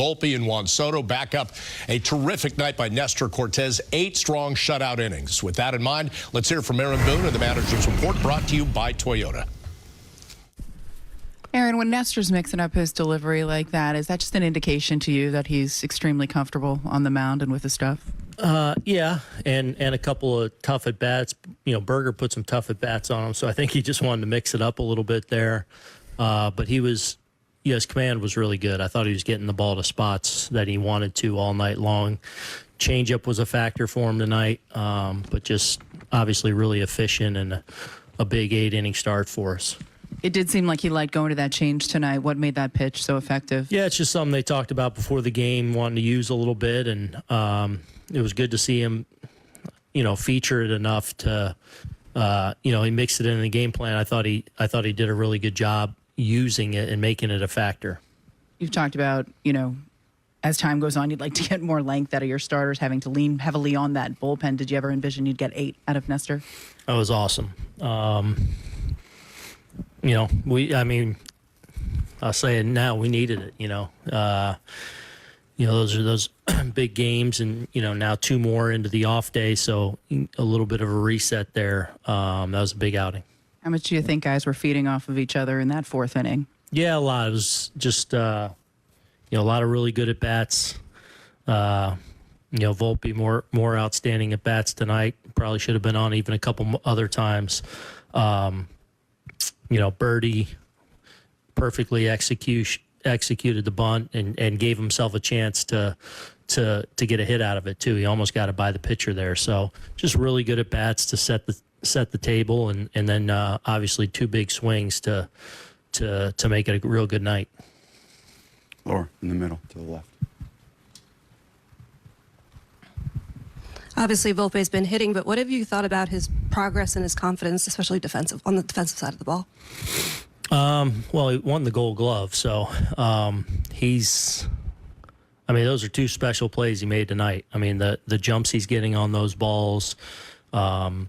Volpe and Juan Soto back up a terrific night by Nestor Cortes, 8 strong shutout innings. With that in mind, let's hear from Aaron Boone and the manager's report brought to you by Toyota. Aaron, when Nestor's mixing up his delivery like that, is that just an indication to you that he's extremely comfortable on the mound and with his stuff? Yeah, and a couple of tough at-bats. You know, Berger put some tough at-bats on him, so I think he just wanted to mix it up a little bit there. But his command was really good. I thought he was getting the ball to spots that he wanted to all night long. Changeup was a factor for him tonight, but just obviously really efficient and a big 8-inning start for us. It did seem like he liked going to that change tonight. What made that pitch so effective? Yeah, it's just something they talked about before the game, wanting to use a little bit, and it was good to see him, feature it enough to, he mixed it in the game plan. I thought he did a really good job using it and making it a factor. You've talked about, as time goes on, you'd like to get more length out of your starters, having to lean heavily on that bullpen. Did you ever envision you'd get 8 out of Nestor? That was awesome. I'll say it now, we needed it, those are those big games, and, now 2 more into the off day, so a little bit of a reset there. That was a big outing. How much do you think guys were feeding off of each other in that 4th inning? Yeah, a lot. It was just, a lot of really good at-bats. Volpe, more outstanding at-bats tonight. Probably should have been on even a couple other times. Birdie perfectly executed the bunt and gave himself a chance to get a hit out of it too. He almost got it by the pitcher there. So just really good at bats to set the table, and then obviously 2 big swings to make it a real good night. Laura, in the middle to the left. Obviously, Volpe's been hitting, but what have you thought about his progress and his confidence, especially on the defensive side of the ball? Well, he won the Gold Glove, so those are 2 special plays he made tonight. The jumps he's getting on those balls, the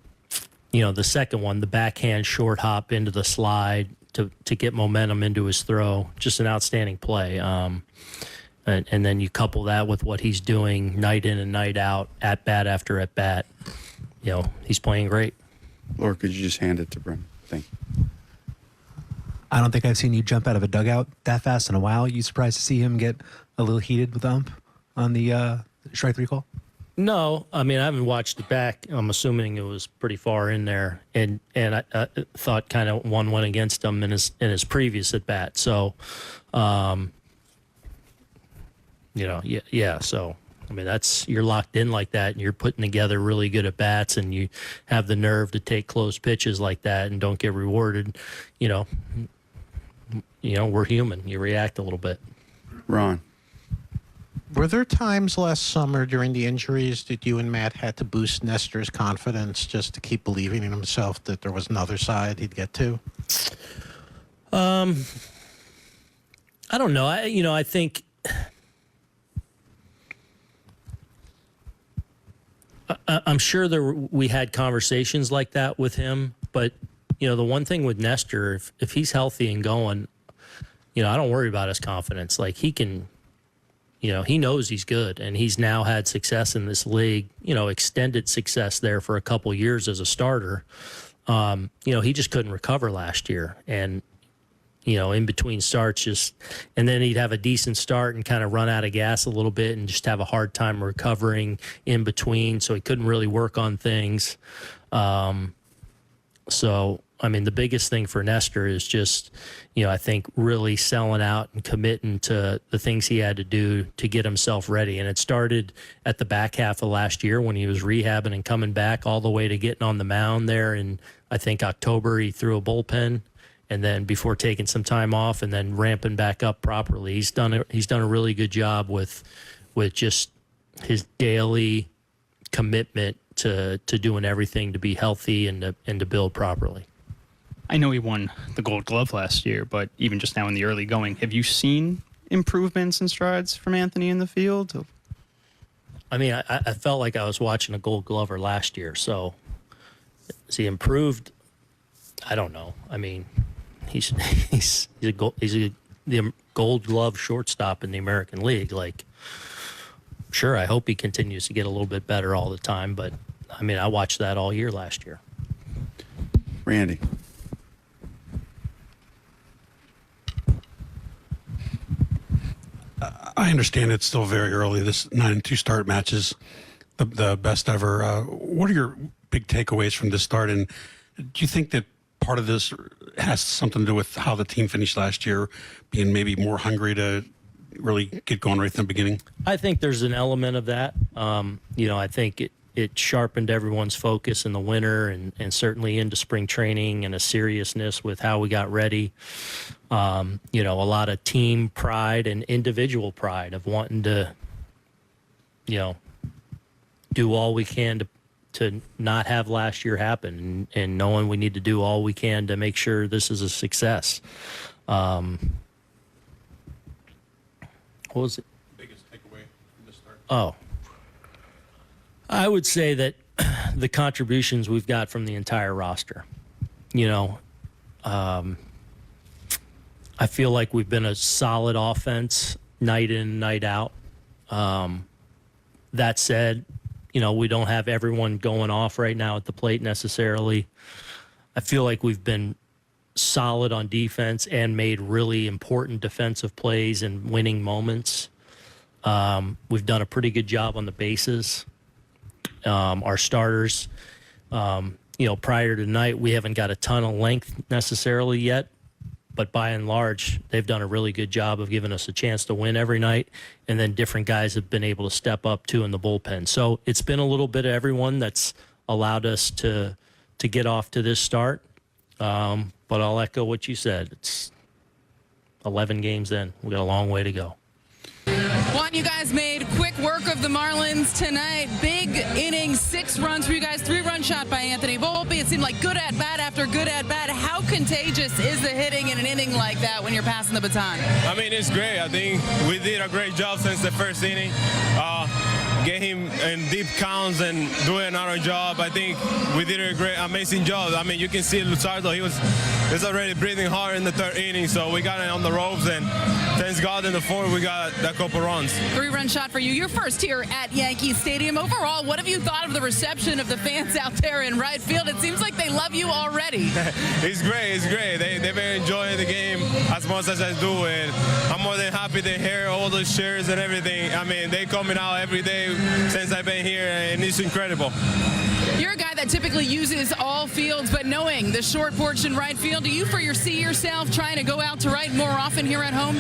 second one, the backhand short hop into the slide to get momentum into his throw, just an outstanding play. And then you couple that with what he's doing night in and night out, at bat after at bat. He's playing great. Laura, could you just hand it to Brendan? Thank you. I don't think I've seen you jump out of a dugout that fast in a while. You surprised to see him get a little heated with the ump on the strike 3 call? No, I haven't watched it back. I'm assuming it was pretty far in there, and I thought kind of one went against him in his previous at bat. So. So, you're locked in like that, and you're putting together really good at bats, and you have the nerve to take close pitches like that and don't get rewarded. We're human. You react a little bit. Ron. Were there times last summer during the injuries that you and Matt had to boost Nestor's confidence just to keep believing in himself that there was another side he'd get to? I don't know. I think. I'm sure we had conversations like that with him, but the one thing with Nestor, if he's healthy and going, I don't worry about his confidence. Like, he can, he knows he's good, and he's now had success in this league. Extended success there for a couple years as a starter. He just couldn't recover last year, and in between starts, and then he'd have a decent start and kind of run out of gas a little bit and just have a hard time recovering in between. So he couldn't really work on things. The biggest thing for Nestor is just, I think really selling out and committing to the things he had to do to get himself ready. And it started at the back half of last year when he was rehabbing and coming back all the way to getting on the mound there. And I think October he threw a bullpen. And then before taking some time off and then ramping back up properly, he's done a really good job with just his daily commitment to doing everything to be healthy and to build properly. I know he won the Gold Glove last year, but even just now in the early going, have you seen improvements and strides from Anthony in the field? I felt like I was watching a Gold Glover last year. So has he improved? I don't know. He's a the Gold Glove shortstop in the American League. Like, sure, I hope he continues to get a little bit better all the time, but I mean, I watched that all year last year. Randy. I understand it's still very early. This 9-2 start match is the best ever. What are your big takeaways from this start? And do you think that part of this has something to do with how the team finished last year, being maybe more hungry to really get going right from the beginning? I think there's an element of that. I think it sharpened everyone's focus in the winter and certainly into spring training, and a seriousness with how we got ready. A lot of team pride and individual pride of wanting to, do all we can to not have last year happen, and knowing we need to do all we can to make sure this is a success. What was it? Biggest takeaway from this start? Oh, I would say that the contributions we've got from the entire roster. I feel like we've been a solid offense night in, night out. That said, we don't have everyone going off right now at the plate necessarily. I feel like we've been solid on defense and made really important defensive plays and winning moments. We've done a pretty good job on the bases. Our starters, prior to tonight, we haven't got a ton of length necessarily yet, but by and large, they've done a really good job of giving us a chance to win every night. And then different guys have been able to step up too in the bullpen. So it's been a little bit of everyone that's allowed us to get off to this start. But I'll echo what you said. It's 11 games in. We got a long way to go. Juan, you guys made quick work of the Marlins tonight. Big inning, 6 runs for you guys, 3-run shot by Anthony Volpe. It seemed like good at bat after good at bat. How contagious is the hitting in an inning like that when you're passing the baton? I mean, it's great. I think we did a great job since the first inning. Get him in deep counts and doing another job. I think we did a amazing job. I mean, you can see Luzardo, he was already breathing hard in the 3rd inning, so we got it on the ropes, and thanks God in the 4th we got a couple runs. 3-run shot for you. You're first here at Yankee Stadium. Overall, what have you thought of the reception of the fans out there in right field? It seems like they love you already. It's great. It's great. They've been enjoying the game as much as I do, and I'm more than happy to hear all those cheers and everything. I mean, they coming out every day since I've been here, and it's incredible. You're a guy that typically uses all fields, but knowing the short porch in right field, do you see yourself trying to go out to right more often here at home?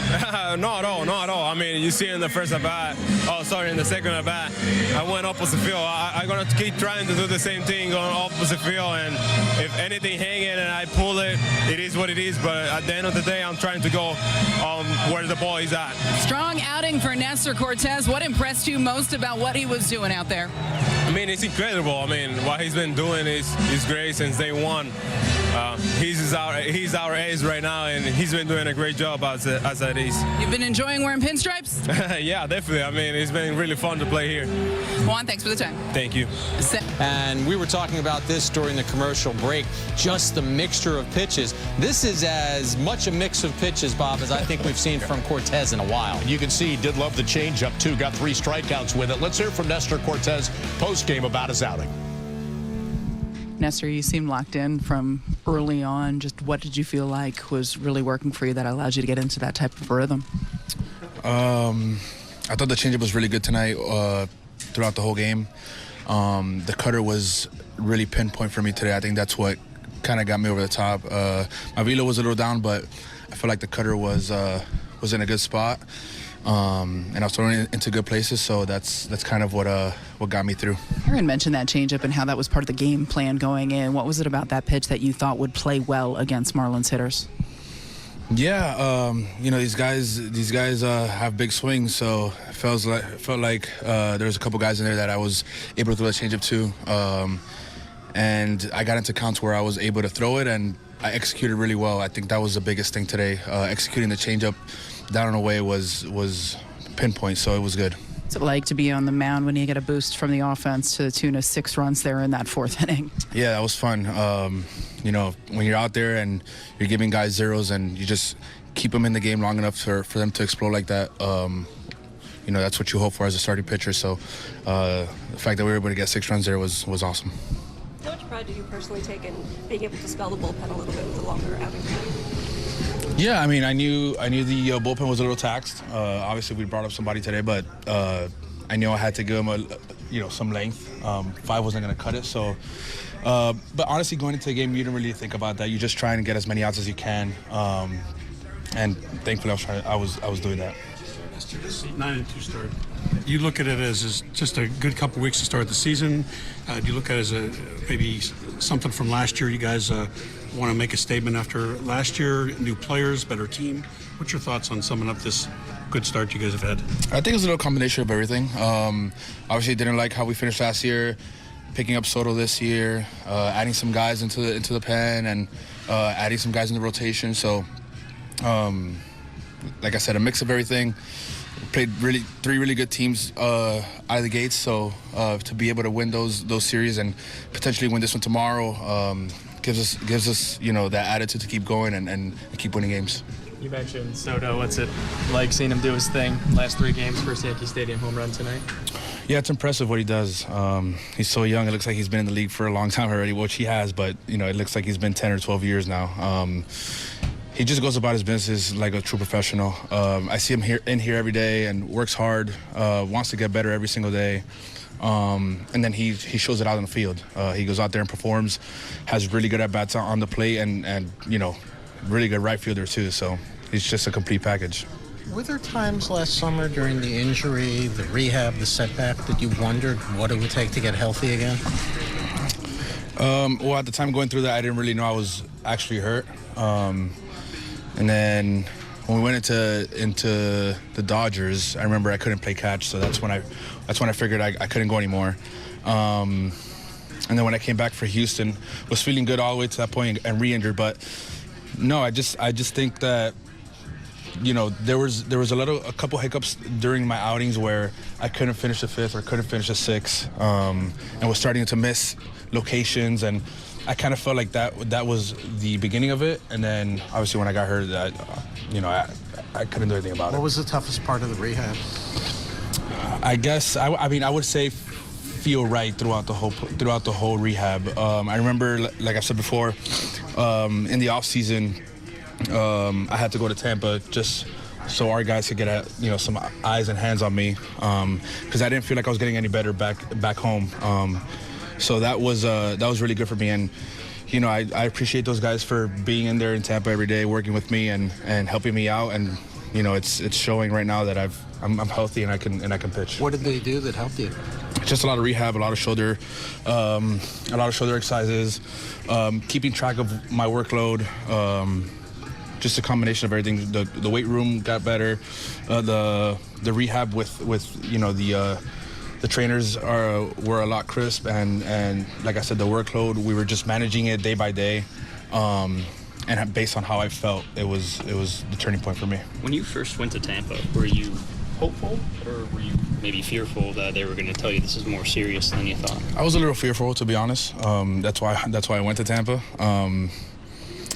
Not at all. I mean, you see in the first at bat, in the second at bat, I went opposite field. I'm going to keep trying to do the same thing going opposite field, and if anything hanging and I pull it, it is what it is, but at the end of the day, I'm trying to go where the ball is at. Strong outing for Nestor Cortes. What impressed you most about what he was doing out there? I mean, it's incredible. I mean, what he's been doing is great since day one. He's our ace right now, and he's been doing a great job as that is. You've been enjoying wearing pinstripes? Yeah, definitely. I mean, it's been really fun to play here. Juan, thanks for the time. Thank you. And we were talking about this during the commercial break, just the mixture of pitches. This is as much a mix of pitches, Bob, as I think we've seen from Cortes in a while. You can see he did love the changeup, too. Got 3 strikeouts with it. Let's hear from Nestor Cortes post-game about his outing. Nestor, you seemed locked in from early on. Just what did you feel like was really working for you that allowed you to get into that type of rhythm? I thought the changeup was really good tonight throughout the whole game. The cutter was really pinpoint for me today. I think that's what kind of got me over the top. My velo was a little down, but I feel like the cutter was in a good spot. And I was throwing it into good places, so that's kind of what got me through. Aaron mentioned that changeup and how that was part of the game plan going in. What was it about that pitch that you thought would play well against Marlins hitters? Yeah, these guys have big swings, so it felt like there was a couple guys in there that I was able to throw the changeup to, and I got into counts where I was able to throw it, and I executed really well. I think that was the biggest thing today. Executing the changeup down and away was pinpoint, so it was good. What's it like to be on the mound when you get a boost from the offense to the tune of 6 runs there in that 4th inning? Yeah, that was fun. When you're out there and you're giving guys zeros and you just keep them in the game long enough for them to explode like that. You know, that's what you hope for as a starting pitcher. So the fact that we were able to get 6 runs there was awesome. How much pride do you personally take in being able to spell the bullpen a little bit with a longer outing? Yeah, I mean, I knew the bullpen was a little taxed. Obviously, we brought up somebody today, but I knew I had to give him some length. 5 wasn't going to cut it. So, but honestly, going into the game, you didn't really think about that. You just try and get as many outs as you can. And thankfully, I was doing that. 9-2 start. You look at it as just a good couple weeks to start the season. Do you look at it as maybe something from last year? You guys want to make a statement after last year, new players, better team. What's your thoughts on summing up this good start you guys have had? I think it's a little combination of everything. Obviously, didn't like how we finished last year. Picking up Soto this year, adding some guys into the pen, and adding some guys in the rotation. So, like I said, a mix of everything. Played 3 really good teams out of the gates. So to be able to win those series and potentially win this one tomorrow gives us that attitude to keep going and keep winning games. You mentioned Soto. What's it like seeing him do his thing? Last 3 games, first Yankee Stadium home run tonight. Yeah, it's impressive what he does. He's so young. It looks like he's been in the league for a long time already, which he has. But it looks like he's been 10 or 12 years now. He just goes about his business like a true professional. I see him in here every day and works hard, wants to get better every single day. And then he shows it out on the field. He goes out there and performs, has really good at-bats on the plate, and really good right fielder too. So he's just a complete package. Were there times last summer during the injury, the rehab, the setback, that you wondered what it would take to get healthy again? Well, at the time going through that, I didn't really know I was actually hurt. And then when we went into the Dodgers, I remember I couldn't play catch, so that's when I figured I couldn't go anymore. And then when I came back for Houston, was feeling good all the way to that point and re-injured. But no, I just think that there was a couple hiccups during my outings where I couldn't finish the 5th or couldn't finish the 6th, and was starting to miss locations, and I kind of felt like that was the beginning of it. And then obviously when I got hurt, I couldn't do anything about it. What was the toughest part of the rehab? I guess I would say feel right throughout the whole rehab. I remember, like I said before, in the off season, I had to go to Tampa just so our guys could get some eyes and hands on me, because I didn't feel like I was getting any better back home. So that was really good for me, and I appreciate those guys for being in there in Tampa every day, working with me and helping me out, and it's showing right now that I'm healthy and I can pitch. What did they do that helped you? Just a lot of rehab, a lot of shoulder exercises, keeping track of my workload. Just a combination of everything. The weight room got better. The rehab with the trainers were a lot crisp, and like I said, the workload, we were just managing it day by day, and based on how I felt, it was the turning point for me. When you first went to Tampa, were you hopeful, or were you maybe fearful that they were going to tell you this is more serious than you thought? I was a little fearful, to be honest. That's why I went to Tampa.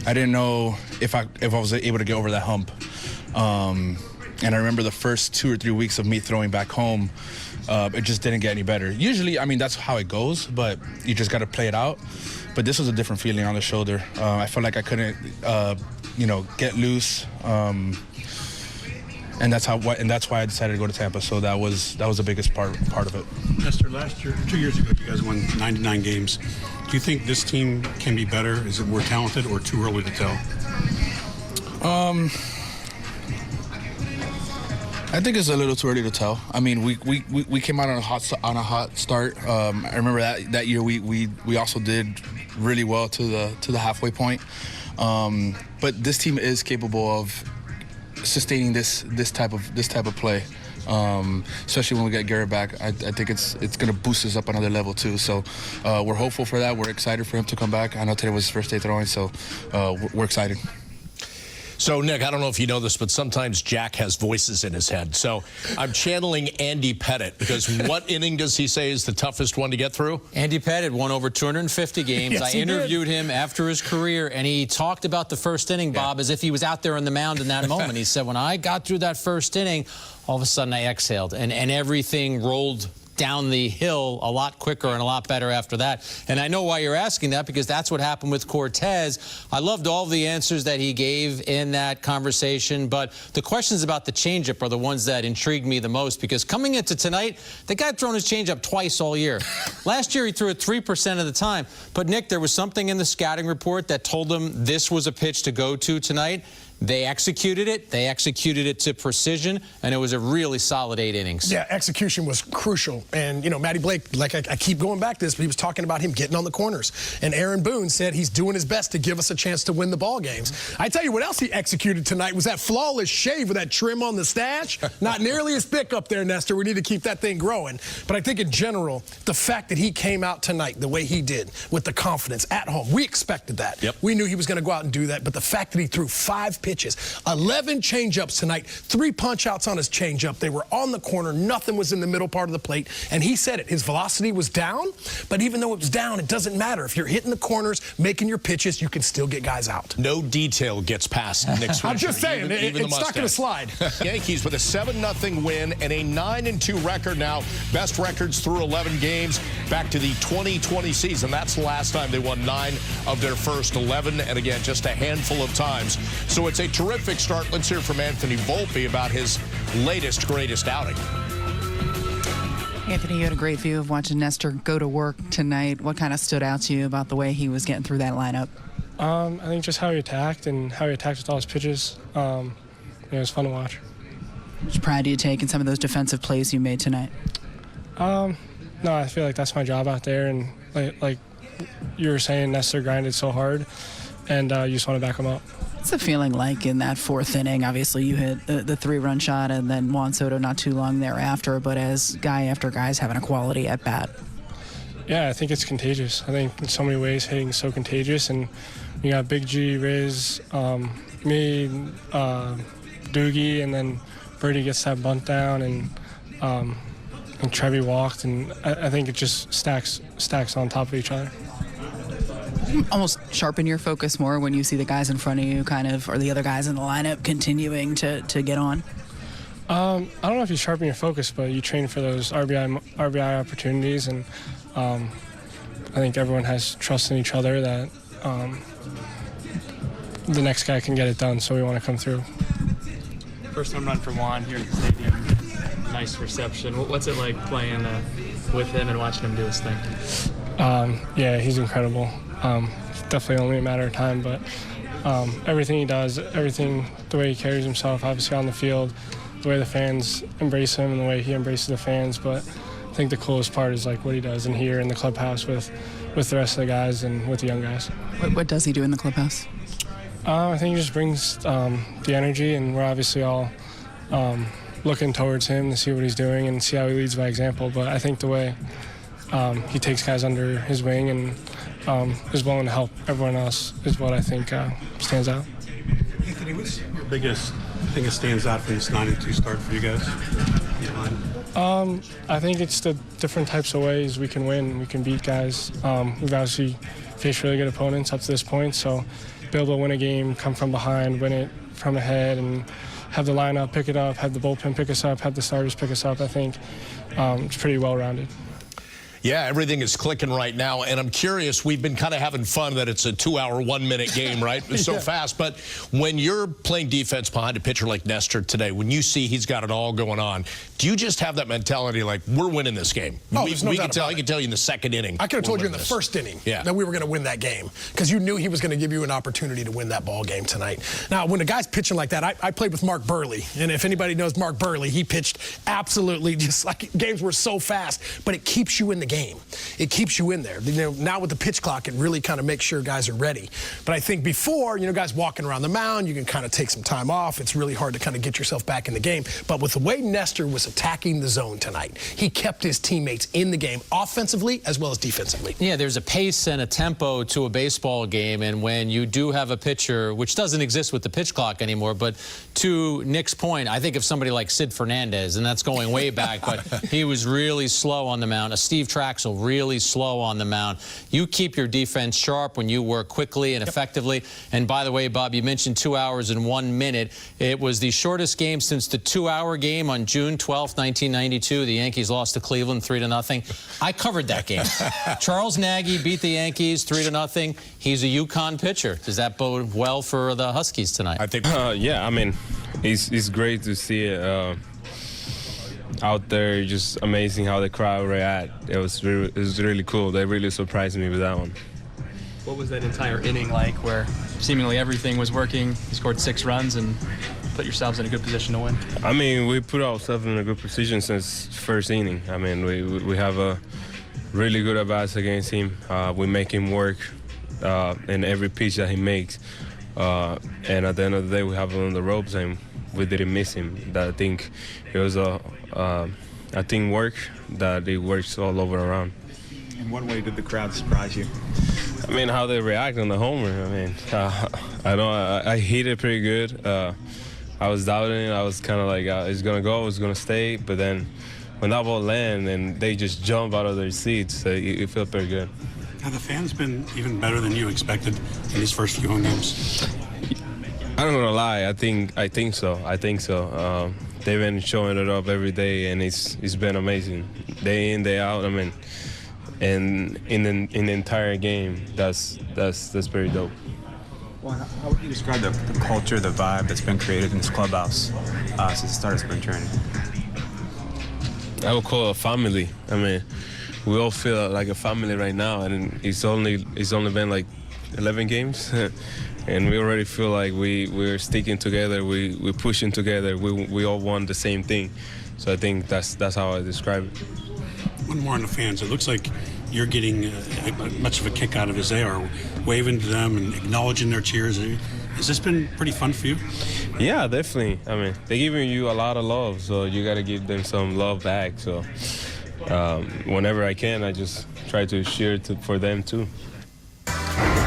I didn't know if I was able to get over that hump. And I remember the first 2 or 3 weeks of me throwing back home, it just didn't get any better. Usually, that's how it goes, but you just got to play it out. But this was a different feeling on the shoulder. I felt like I couldn't, get loose. And that's why I decided to go to Tampa. So that was the biggest part of it. Nestor, last year, 2 years ago, you guys won 99 games. Do you think this team can be better? Is it more talented or too early to tell? I think it's a little too early to tell. We came out on a hot start. I remember that year we also did really well to the halfway point. But this team is capable of sustaining this type of play. Especially when we get Garrett back, I think it's going to boost us up another level too. So we're hopeful for that. We're excited for him to come back. I know today was his first day throwing, so we're excited. So, Nick, I don't know if you know this, but sometimes Jack has voices in his head. So I'm channeling Andy Pettit, because what inning does he say is the toughest one to get through? Andy Pettit won over 250 games. Yes, I interviewed him after his career, and he talked about the first inning, Bob, as if he was out there on the mound in that moment. He said, when I got through that first inning, all of a sudden I exhaled, and everything rolled down the hill a lot quicker and a lot better after that. And I know why you're asking that, because that's what happened with Cortez. I loved all the answers that he gave in that conversation, but the questions about the changeup are the ones that intrigued me the most, because coming into tonight, the guy had thrown his changeup twice all year. Last year, he threw it 3% of the time. But, Nick, there was something in the scouting report that told him this was a pitch to go to tonight. They executed it. They executed it to precision, and it was a really solid 8 innings. Yeah, execution was crucial. And, you know, Matty Blake, like I keep going back to this, but he was talking about him getting on the corners. And Aaron Boone said he's doing his best to give us a chance to win the ball games. I tell you what else he executed tonight was that flawless shave with that trim on the stash. Not nearly as thick up there, Nestor. We need to keep that thing growing. But I think in general, the fact that he came out tonight the way he did, with the confidence at home, we expected that. Yep. We knew he was going to go out and do that. But the fact that he threw 5 pitches, 11 changeups tonight, 3 punch-outs on his changeup. They were on the corner. Nothing was in the middle part of the plate. And he said it. His velocity was down, but even though it was down, it doesn't matter. If you're hitting the corners, making your pitches, you can still get guys out. No detail gets past Nick Switzer. I'm just saying, even it's not going to slide. Yankees with a 7-0 win and a 9-2 record now. Best records through 11 games back to the 2020 season. That's the last time they won 9 of their first 11, and again, just a handful of times. So it's a terrific start. Let's hear from Anthony Volpe about his latest, greatest outing. Anthony, you had a great view of watching Nestor go to work tonight. What kind of stood out to you about the way he was getting through that lineup? I think just how he attacked and how he attacked with all his pitches. It was fun to watch. How much pride do you take in some of those defensive plays you made tonight? No, I feel like that's my job out there. And like you were saying, Nestor grinded so hard, and you just want to back him up. What's the feeling like in that 4th inning? Obviously, you hit the 3-run shot and then Juan Soto not too long thereafter, but as guy after guy's having a quality at bat. Yeah, I think it's contagious. I think in so many ways hitting is so contagious, and you got Big G, Riz, me, Doogie, and then Birdie gets that bunt down, and Trevi walked, and I think it just stacks on top of each other. Almost sharpen your focus more when you see the guys in front of you kind of, or the other guys in the lineup continuing to get on? I don't know if you sharpen your focus, but you train for those RBI opportunities, and I think everyone has trust in each other that the next guy can get it done, so we want to come through. First home run for Juan here at the stadium. Nice reception. What's it like playing with him and watching him do his thing? Yeah, he's incredible. Definitely only a matter of time, but everything he does, everything, the way he carries himself, obviously on the field, the way the fans embrace him and the way he embraces the fans. But I think the coolest part is like what he does in here in the clubhouse with the rest of the guys and with the young guys. What does he do in the clubhouse? I think he just brings the energy, and we're obviously all looking towards him to see what he's doing and see how he leads by example. But I think the way he takes guys under his wing and is willing to help everyone else is what I think stands out. Anthony, what's your biggest thing that stands out from this 9-2 start for you guys? I think it's the different types of ways we can win. We can beat guys. We've obviously faced really good opponents up to this point, so be able to win a game, come from behind, win it from ahead, and have the lineup pick it up, have the bullpen pick us up, have the starters pick us up. I think it's pretty well-rounded. Yeah, everything is clicking right now, and I'm curious, we've been kind of having fun that it's a 2-hour, 1-minute game, right? It's so fast, but when you're playing defense behind a pitcher like Nestor today, when you see he's got it all going on, do you just have that mentality like, we're winning this game? Oh, there's no doubt about it. I can tell you in the 2nd inning. I could have told you in the 1st inning that we were going to win that game, because you knew he was going to give you an opportunity to win that ball game tonight. Now, when a guy's pitching like that, I played with Mark Burley, and if anybody knows Mark Burley, he pitched absolutely just like games were so fast, but it keeps you in the game. game. It keeps you in there. Now with the pitch clock, it really kind of makes sure guys are ready. But I think before, guys walking around the mound, you can kind of take some time off. It's really hard to kind of get yourself back in the game. But with the way Nestor was attacking the zone tonight, he kept his teammates in the game offensively as well as defensively. Yeah, there's a pace and a tempo to a baseball game, and when you do have a pitcher, which doesn't exist with the pitch clock anymore, but to Nick's point, I think of somebody like Sid Fernandez, and that's going way back, but he was really slow on the mound. Steve Traxel, really slow on the mound. You keep your defense sharp when you work quickly and effectively. And by the way, Bob, you mentioned 2 hours and 1 minute. It was the shortest game since the 2-hour game on June 12th, 1992. The Yankees lost to Cleveland 3-0. I covered that game. Charles Nagy beat the Yankees 3-0. He's a UConn pitcher. Does that bode well for the Huskies tonight? I think, yeah, I mean, it's great to see it out there. Just amazing how the crowd react. It was really cool. They really surprised me with that one. What was that entire inning like where seemingly everything was working? You scored 6 runs and put yourselves in a good position to win? I mean, we put ourselves in a good position since first inning. I mean, we have a really good at-bats against him. We make him work in every pitch that he makes. And at the end of the day, we have him on the ropes, and we didn't miss him. I think it was a teamwork that it works all over around. In what way did the crowd surprise you? I mean, how they react on the homer. I mean, I hit it pretty good. I was doubting it. I was kind of like, it's going to go, it's going to stay. But then when that ball landed and they just jump out of their seats, so it felt pretty good. Have the fans been even better than you expected in these first few home games? I'm not going to lie. I think so. They've been showing it up every day, and it's been amazing. Day in, day out. I mean, and in the entire game, that's pretty dope. Juan, how would you describe the culture, the vibe that's been created in this clubhouse since the start of spring training? I would call it a family. I mean, we all feel like a family right now, and it's only been like 11 games. And we already feel like we're sticking together, we're pushing together, we all want the same thing. So I think that's how I describe it. One more on the fans. It looks like you're getting much of a kick out of as they are, waving to them and acknowledging their cheers. Has this been pretty fun for you? Yeah, definitely. I mean, they're giving you a lot of love, so you got to give them some love back. So whenever I can, I just try to cheer for them too.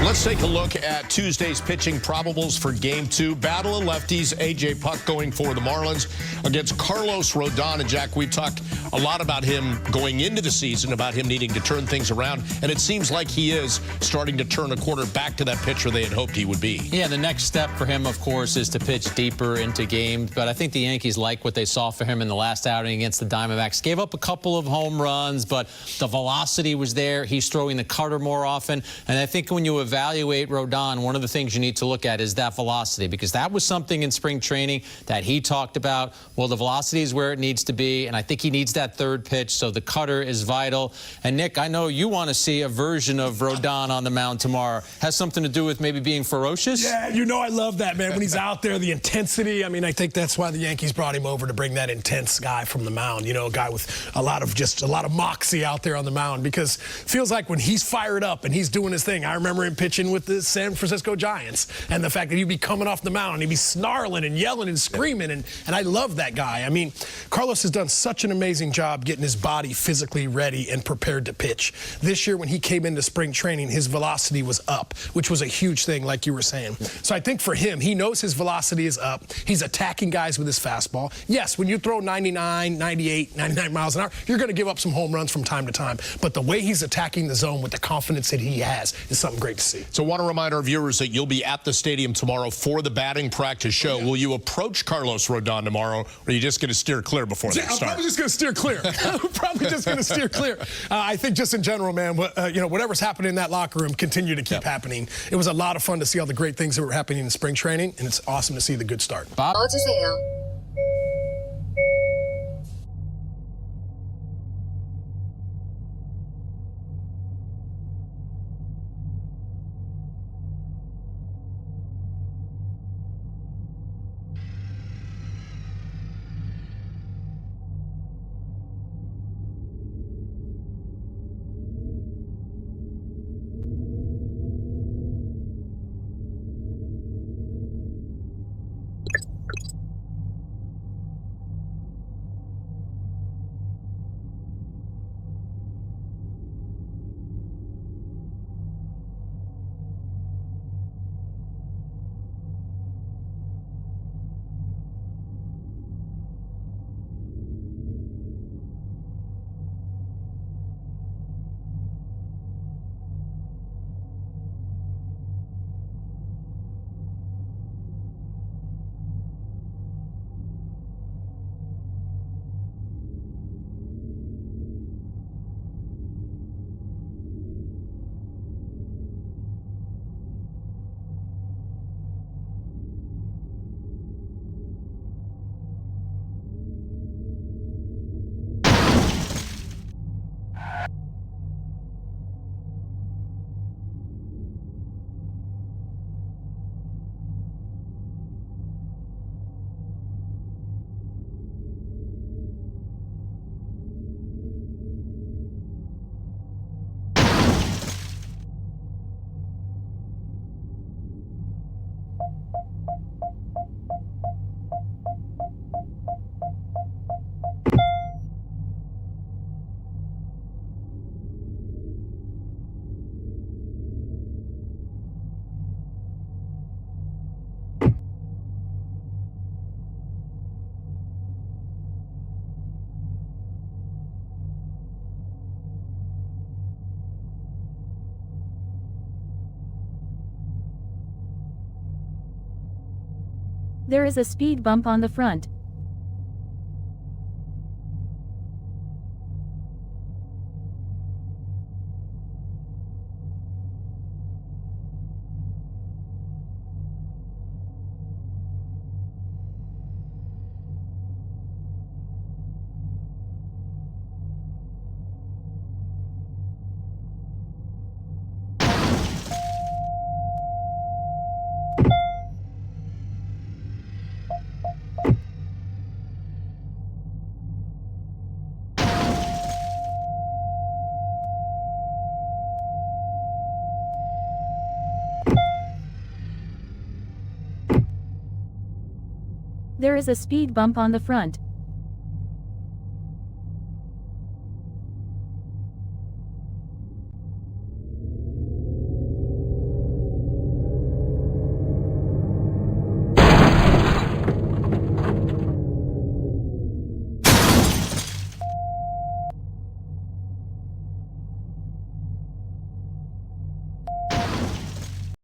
Let's take a look at Tuesday's pitching probables for Game 2. Battle of lefties, A.J. Puck going for the Marlins against Carlos Rodon. And, Jack, we've talked a lot about him going into the season, about him needing to turn things around. And it seems like he is starting to turn a corner back to that pitcher they had hoped he would be. Yeah, the next step for him, of course, is to pitch deeper into games. But I think the Yankees like what they saw for him in the last outing against the Diamondbacks. Gave up a couple of home runs, but the velocity was there. He's throwing the cutter more often. And I think when you evaluate Rodon, one of the things you need to look at is that velocity, because that was something in spring training that he talked about. Well, the velocity is where it needs to be, and I think he needs that third pitch, so the cutter is vital. And, Nick, I know you want to see a version of Rodon on the mound tomorrow. Has something to do with maybe being ferocious? Yeah, I love that, man. When he's out there, the intensity. I mean, I think that's why the Yankees brought him over, to bring that intense guy from the mound, a guy with a lot of moxie out there on the mound, because it feels like when he's fired up and he's doing his thing. I remember him pitching with the San Francisco Giants, and the fact that he'd be coming off the mound and he'd be snarling and yelling and screaming, and I love that guy. I mean, Carlos has done such an amazing job getting his body physically ready and prepared to pitch. This year, when he came into spring training, his velocity was up, which was a huge thing, like you were saying. So I think for him, he knows his velocity is up. He's attacking guys with his fastball. Yes, when you throw 99, 98, 99 miles an hour, you're going to give up some home runs from time to time. But the way he's attacking the zone with the confidence that he has is something great to see. So I want to remind our viewers that you'll be at the stadium tomorrow for the batting practice show. Will you approach Carlos Rodon tomorrow, or are you just going to steer clear before that starts? I'm probably just going to steer clear. Probably just going to steer clear. I think just in general, man, whatever's happening in that locker room, continue to keep happening. It was a lot of fun to see all the great things that were happening in spring training, and it's awesome to see the good start. Bob? There is a speed bump on the front. There is a speed bump on the front.